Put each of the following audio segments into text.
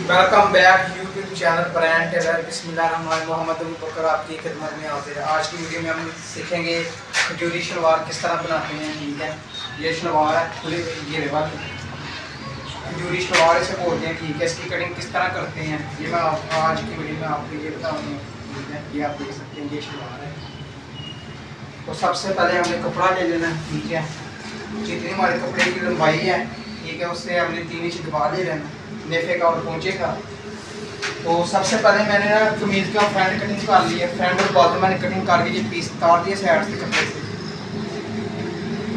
Welcome back YouTube channel brand tailor. बिस्मिल्लाहिर्रहमानिर्रहीम। मोहम्मद अबू बकर आपकी खिदमत में हाजिर है। आज की वीडियो में हम सीखेंगे खजूरी शलवार किस तरह बनाते हैं। ठीक है, ये शलवार है खुली, ये वाली खजूरी शलवार इसे बोलते हैं। ठीक है, इसकी कटिंग किस तरह करते हैं ये मैं आज की वीडियो में आपको ये बताऊँगी। ठीक है, ये आप देख सकते हैं, ये शलवार है। तो सबसे पहले हमने कपड़ा ले लेना है। ठीक है, जितनी हमारे कपड़े की लंबाई है, ठीक है, उससे हमने 3 इंच दबा ले लेना नेफे का और पहुँचे का। तो सबसे पहले मैंने ना कमीज़ का फ्रंट कटिंग कर ली है। फ्रंट और बॉटम मैंने कटिंग करके ये पीस काट दिए साइड से कपड़े से।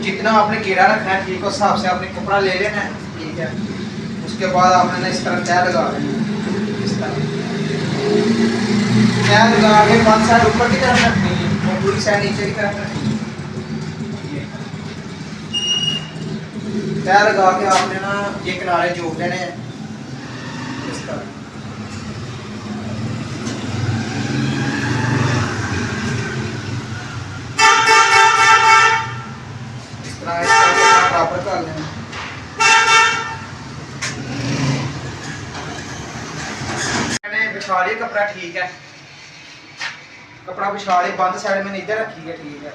जितना आपने घेरा रखना है, ठीक है, उस हिसाब से आपने कपड़ा ले लेना है। ठीक है, उसके बाद आपने ना इस तरह तय लगा देना है। इस तरह तय लगा के 5 साइड ऊपर की तरफ रखनी है और पूरी साइड नीचे की तरफ रखनी है। तय लगा के आपने ना ये किनारे जोड़ देने हैं इस तरह। इस तरह बराबर कर लेना। मैंने बिछा लिया कपड़ा। ठीक है, कपड़ा बिछा लिया, बंद साइड मैंने इधर रखी है। ठीक है,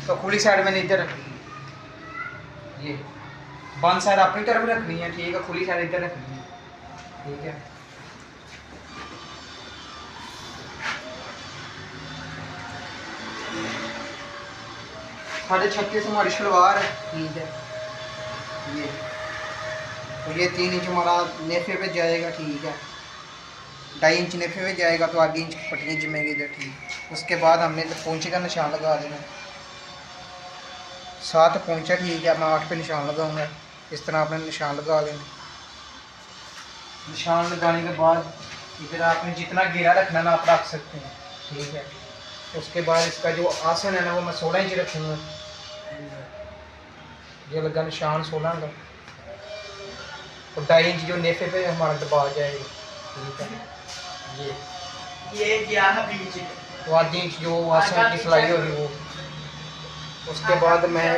तो खुली साइड मैंने इधर रखी है। ये बंद साइड अपनी तरफ रखनी है। ठीक है, खुली साइड इधर रखनी है। ठीक है, साढ़े 36 हमारी शलवार है। ठीक है, ये तो ये 3 इंच हमारा नेफे पे जाएगा। ठीक है, 2.5 इंच नेफे पे जाएगा, तो आगे इंच पट्टियाँ जमेगी इधर। ठीक, उसके बाद हमने तो पोंचे का निशान लगा देना। 7 पोंचा। ठीक है, मैं 8 पे निशान लगाऊंगा। इस तरह आपने निशान लगा लेना। निशान लगाने के बाद इधर आपने जितना घेरा रखना ना आप रख सकते हैं। ठीक है, उसके बाद इसका जो आसन है ना वो मैं 16 इंच रखूँगा। ये लगा निशान 16 का, और 2.5 इंच जो नेफे पे हमारा दबा जाएगा। ठीक है, ये क्या है बीच, तो 8 इंच जो आसन की सिलाई होगी वो। उसके बाद मैं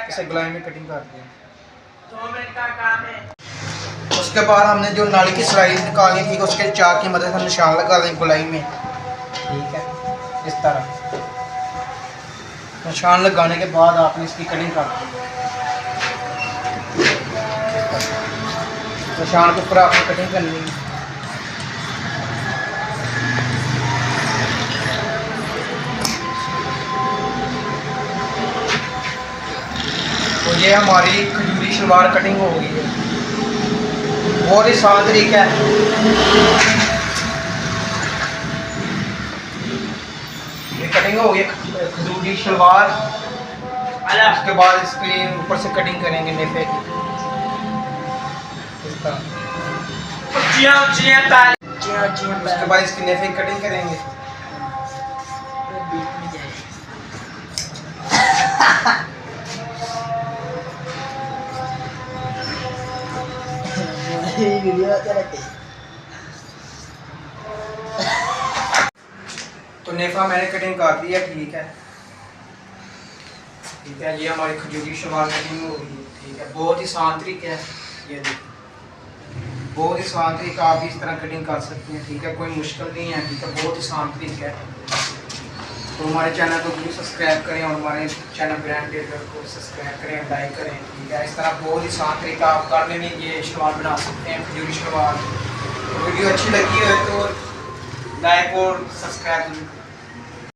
इसे गलाई में कटिंग करती हूँ। 2 मिनट का काम है। उसके बाद हमने जो नाली की सिलाई निकाली थी, उसके चाक की मदद से निशान लगा दें गुलाई में। ठीक है, इस तरह निशान लगाने के बाद आपने इसकी कटिंग कर दी। निशान के ऊपर आपने कटिंग करनी है। तो ये हमारी खजूरी शलवार कटिंग हो गई है। बहुत ही आसान तरीका है। ये कटिंग हो गई खजूरी शलवार। उसके बाद इसके ऊपर से कटिंग करेंगे नेफे की। उसके बाद इसकी नेफे की कटिंग करेंगे। तो नेफा मैंने कटिंग कर दी है। ठीक है, ठीक है, ये हमारी खजूरी शलवार कटिंग हो गई है। ठीक है, बहुत ही आसान तरीका है। ये देखिए, बहुत ही आसान तरीका, आप इस तरह कटिंग कर सकते हैं। ठीक है, कोई मुश्किल नहीं है। ठीक है, बहुत ही आसान तरीका है। तो हमारे चैनल को जरूर सब्सक्राइब करें और हमारे चैनल ब्रांड टेलर को सब्सक्राइब करें, लाइक करें। ठीक है, इस तरह बहुत ही आसान तरीका आप घर में भी ये शलवार बना सकते हैं, खजूरी शलवार। वीडियो अच्छी लगी है तो लाइक और सब्सक्राइब जरूर करें।